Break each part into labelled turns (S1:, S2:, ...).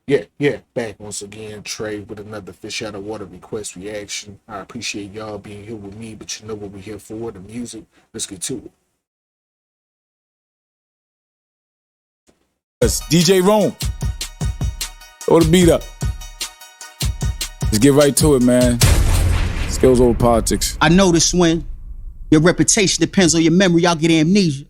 S1: Yeah, back once again, Trey, with another Fish Out of Water request reaction. I appreciate y'all being here with me, but you know what we're here for, the music. Let's get to it.
S2: Yes, DJ Rome. Throw the beat up. Let's get right to it, man. Skills over politics.
S3: I notice when your reputation depends on your memory, y'all get amnesia.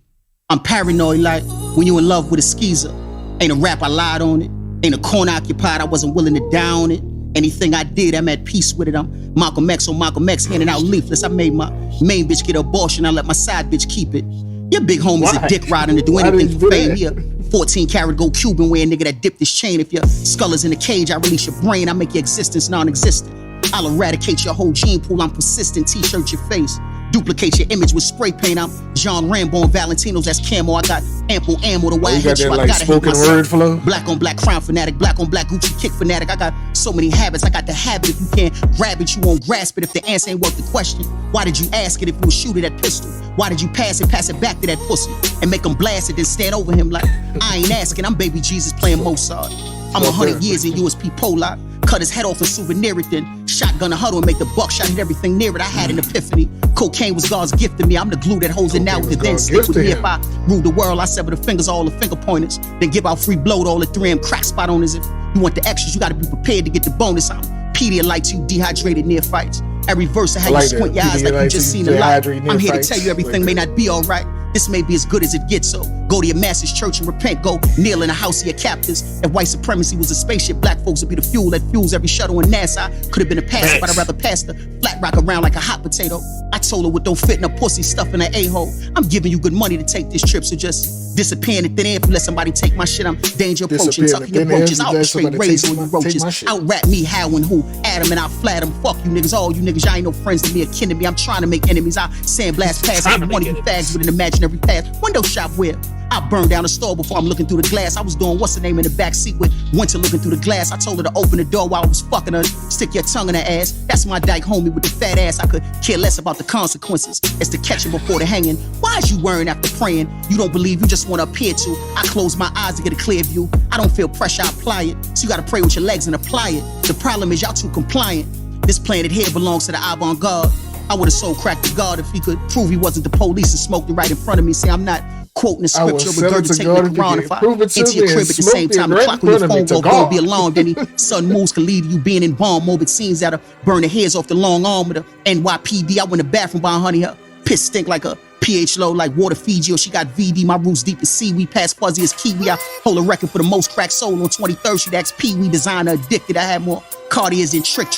S3: I'm paranoid like when you in love with a skeezer. Ain't a rap, I lied on it. Ain't a corner occupied, I wasn't willing to down it. Anything I did, I'm at peace with it. I'm Malcolm X on Malcolm X, handing out leaflets. I made my main bitch get an abortion, I let my side bitch keep it. Your big homie's a dick riding to do anything for fame. He a 14 karat gold Cuban wearing nigga that dipped his chain. If your skull is in a cage, I release your brain, I make your existence non-existent. I'll eradicate your whole gene pool, I'm persistent, t-shirt your face. Duplicate your image with spray paint. I'm John Rambo and Valentino's, that's camo. I got ample ammo to why I hit you. I gotta hit myself.
S1: Flow?
S3: Black on black crime fanatic, black on black Gucci kick fanatic. I got so many habits, I got the habit. If you can't grab it, you won't grasp it. If the answer ain't worth the question, why did you ask it? If you shoot it at pistol, why did you pass it back to that pussy and make him blast it, then stand over him like I ain't asking. I'm baby Jesus playing Mozart. I'm 100 years in USP Pollock. Cut his head off and souvenir it, then shotgun a huddle and make the buckshot and everything near it. I had an epiphany. Cocaine was God's gift to me. I'm the glue that holds it now with the then stick with me. If I rule the world, I sever the fingers, all the finger pointers, then give out free blow to all the 3M crack spot owners. If you want the extras, you gotta be prepared to get the bonus. I'm Pedialyte to you dehydrated near fights. Every verse I had you squint your eyes like you just seen a light. I'm here to tell you everything may not be alright. This may be as good as it gets, so go to your master's church and repent. Go kneel in the house of your captors. If white supremacy was a spaceship, black folks would be the fuel that fuels every shuttle in NASA. Could have been a pastor, but I'd rather pass the flat rock around like a hot potato. I told her what don't fit in a pussy, stuff in an a-hole. I'm giving you good money to take this trip, so just disappear in the thin air if you let somebody take my shit. I'm danger approaching, tucking your brooches. I'll straight raise on you roaches. Out rap me, how and who, Adam and I flat them. Fuck you niggas, all you niggas, y'all ain't no friends to me or kin to me. I'm trying to make enemies. I sandblast past every one of you fags with an imaginary past. Window shop where I burned down the store before I'm looking through the glass. I was doing what's the name in the back seat with Winter looking through the glass. I told her to open the door while I was fucking her. Stick your tongue in her ass. That's my dyke homie with the fat ass. I could care less about the consequences. It's the catching before the hanging. Why is you worrying after praying? You don't believe, you just want to appear to. I close my eyes to get a clear view. I don't feel pressure, I apply it. So you gotta pray with your legs and apply it. The problem is y'all too compliant. This planet here belongs to the avant-garde. I would've sold crack to God if he could prove he wasn't the police and smoked it right in front of me. See, I'm not quoting the scripture, regurgitating the Quran. If I enter your crib at the same time, the clock on your phone will be alarmed. Any sudden moves could lead to you being embalmed. Morbid scenes that'll burn the hairs off the long arm of the NYPD. I went to the bathroom buying honey. Her piss stink like a pH low like water Fiji, or she got VD. My roots deep as seaweed, past fuzzy as kiwi. I hold a record for the most cracked soul on 23rd Street. Asked Pee-wee, designer addicted. I had more Cartiers than trick.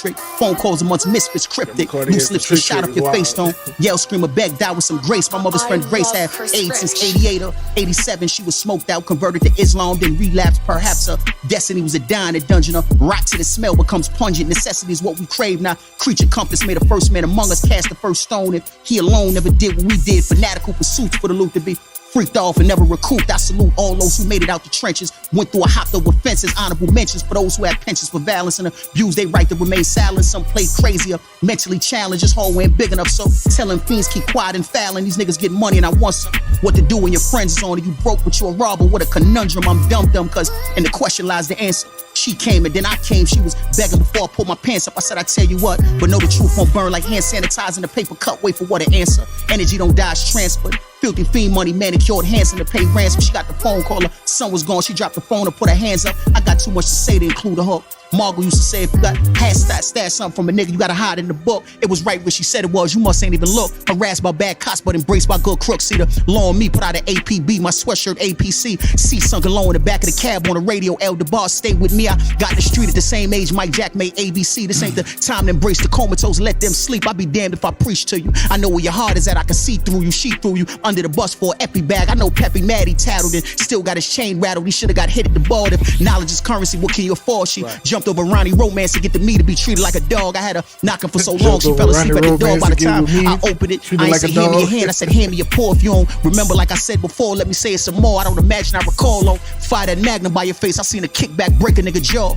S3: Phone calls amongst misfits, cryptic. Loose lips get shot up your face, don't yell, scream, or beg, die with some grace. My mother's friend Grace had AIDS since 88 or 87. She was smoked out, converted to Islam, then relapsed. Perhaps her destiny was a die in a dungeon. A rot to the smell becomes pungent. Necessity is what we crave. Now, creature compass made the first man among us cast the first stone. If he alone never did what we did, fanatical pursuits for the loot to be freaked off and never recouped. I salute all those who made it out the trenches, went through a hopped over fences. Honorable mentions for those who had pensions for violence and abuse they right to remain silent. Some played crazier, mentally challenged. This hole ain't big enough, so telling fiends keep quiet and fouling. These niggas get money and I want some. What to do when your friends is on and you broke but you a robber? What a conundrum. I'm dumb, cause in the question lies the answer. She came and then I came. She was begging before I pulled my pants up. I said, I tell you what, but know the truth won't burn like hand sanitizer in a paper cup. Wait for what an answer. Energy don't die, it's transferred. Filthy fiend money, manicured Hanson to pay ransom. She got the phone call, her son was gone. She dropped the phone and put her hands up. I got too much to say to include a hook. Margot used to say, if you got stash something from a nigga, you gotta hide in the book. It was right where she said it was, you must ain't even look. Harassed by bad cops, but embraced by good crooks. See the law on me, put out an APB, my sweatshirt APC. See sunken low in the back of the cab on the radio. El DeBar, stay with me. I got in the street at the same age Mike Jack made ABC. This ain't the time to embrace the comatose, let them sleep. I be damned if I preach to you. I know where your heart is at, I can see through you, she through you. Under the bus for an epi bag. I know Peppy mad, he tattled and still got his chain rattled. He should've got hit at the ball. If knowledge is currency, what can you afford? She jumped over Ronnie Romance to get to me to be treated like a dog. I had her knocking for so long, she fell asleep at the door. By the time I opened it, I ain't say hand me your hand, I said hand me your paw. If you don't remember, like I said before, let me say it some more. I don't imagine I recall on fire that magnum by your face. I seen a kickback break a nigga jaw.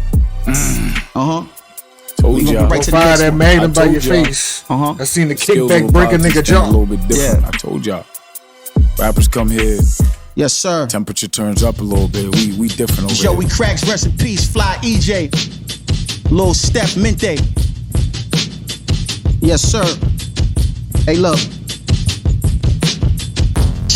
S2: Told y'all.
S1: Right fire that magnum by your face. I seen the kickback break a nigga jaw.
S2: A little bit different. I told y'all. Rappers come here,
S3: Yes, sir.
S2: Temperature turns up a little bit. We different over here.
S3: Joey Cracks, rest in peace. Fly EJ. Lil Steph Mente. Yes, sir. Hey, look.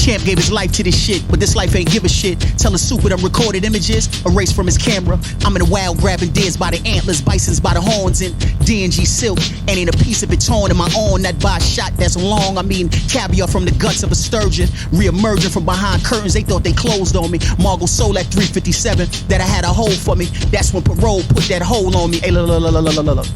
S3: Champ gave his life to this shit, but this life ain't give a shit. Tell a super them recorded images, erased from his camera. I'm in the wild grabbing deers by the antlers, bisons by the horns, and D&G silk. And ain't a piece of it torn in my arm that by a shot that's long. I mean, caviar from the guts of a sturgeon, re-emerging from behind curtains. They thought they closed on me. Margot sold at 357 that I had a hole for me. That's when parole put that hole on me. Hey, look.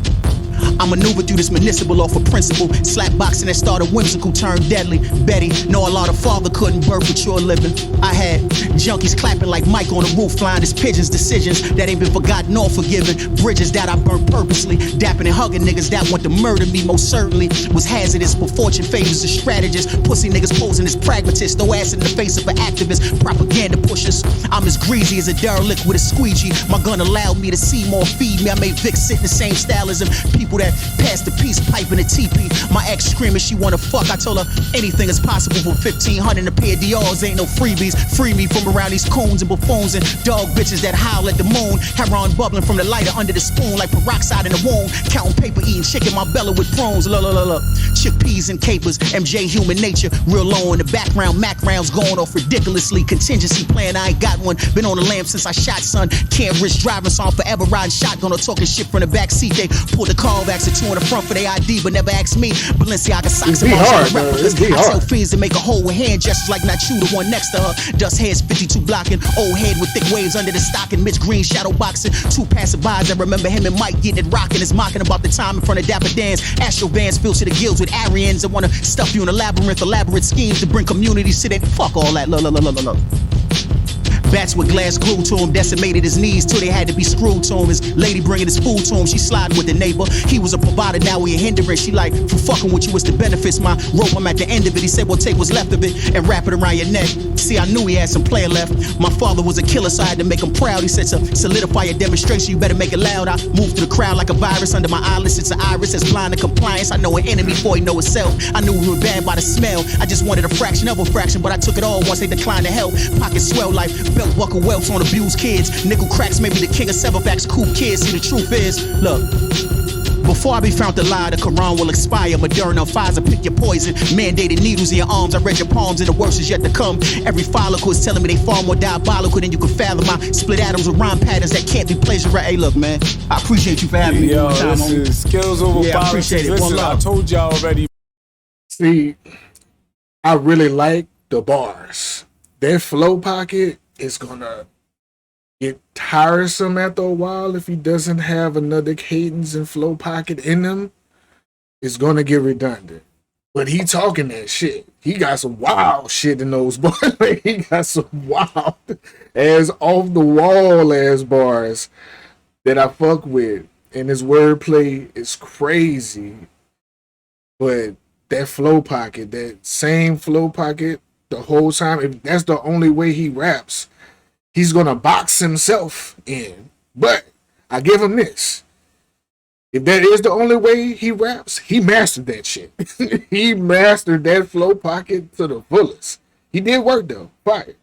S3: I maneuver through this municipal off a principle. Slap boxing that started whimsical, turned deadly. Betty, know a lot of father couldn't birth with your living. I had junkies clapping like Mike on the roof, flying as pigeons. Decisions that ain't been forgotten or forgiven. Bridges that I burnt purposely. Dapping and hugging niggas that want to murder me, most certainly was hazardous. But fortune favors the strategist. Pussy niggas posing as pragmatists. Throw ass in the face of an activist. Propaganda pushers. I'm as greasy as a derelict with a squeegee. My gun allowed me to see more, feed me. I made Vic sit in the same style as him. People that pass the peace pipe in a teepee. My ex screaming she wanna fuck. I told her anything is possible for 1,500 a pair of Dior's. Ain't no freebies. Free me from around these coons and buffoons and dog bitches that howl at the moon. Heron bubbling from the lighter under the spoon like peroxide in the wound. Counting paper, eating chicken my belly with prunes. Look. Chickpeas and capers. MJ human nature. Real low in the background. Mac rounds going off ridiculously. Contingency plan, I ain't got one. Been on the lamp since I shot, son. Can't risk driving, so I'm forever riding shotgun or talking shit from the back seat. They pull the callbacks and two in the front for their ID, but never ask me. Balenciaga socks and
S1: hard, bro.
S3: replicas. I tell fiends to make a hole with hand gestures like not you, the one next to her. Dust heads 52 blocking. Old head with thick waves under the stocking. Mitch Green shadow boxing. Two passerbys. I remember him and Mike getting it rocking. Is mocking about the time in front of Dapper Dan's. Astro bands filled to the gills with Aryans that wanna stuff you in a labyrinth. Elaborate schemes to bring communities to that. Fuck all that. Look. Bats with glass glued to him, decimated his knees till they had to be screwed to him. His lady bringing his food to him, she sliding with the neighbor. He was a provider, now he a hindrance. She like, for fucking with you, what's the benefits? My rope, I'm at the end of it. He said, well, take what's left of it and wrap it around your neck. See, I knew he had some player left. My father was a killer, so I had to make him proud. He said, to solidify your demonstration, you better make it loud. I moved through the crowd like a virus under my eyelids. It's an iris that's blind to compliance. I know an enemy before he know itself. I knew we were bad by the smell. I just wanted a fraction of a fraction, but I took it all once they declined to help. Pockets swell like belt buckle welts on abused kids. Nickel cracks made me the king of severbacks, cool kids. See, the truth is, look, before I be found to lie, the Quran will expire. Moderna, Pfizer, pick your poison. Mandated needles in your arms. I read your palms and the worst is yet to come. Every follicle is telling me they far more diabolical than you can fathom. My split atoms with rhyme patterns that can't be plagiarized. Hey, look, man, I appreciate you for having me.
S2: Yo,
S3: one time,
S2: this is skills over
S3: yeah, I
S2: politics.
S3: appreciate it. One
S2: Listen,
S3: love.
S2: I told y'all already.
S1: See, I really like the bars. That flow pocket is gonna get tiresome after a while if he doesn't have another cadence and flow pocket in him. It's gonna get redundant. But he talking that shit. He got some wild shit in those bars. He got some wild ass off the wall ass bars that I fuck with. And his wordplay is crazy. But that flow pocket, that same flow pocket the whole time, if that's the only way he raps, he's gonna box himself in. But I give him this. If that is the only way he raps, he mastered that shit. He mastered that flow pocket to the fullest. He did work though. Fire.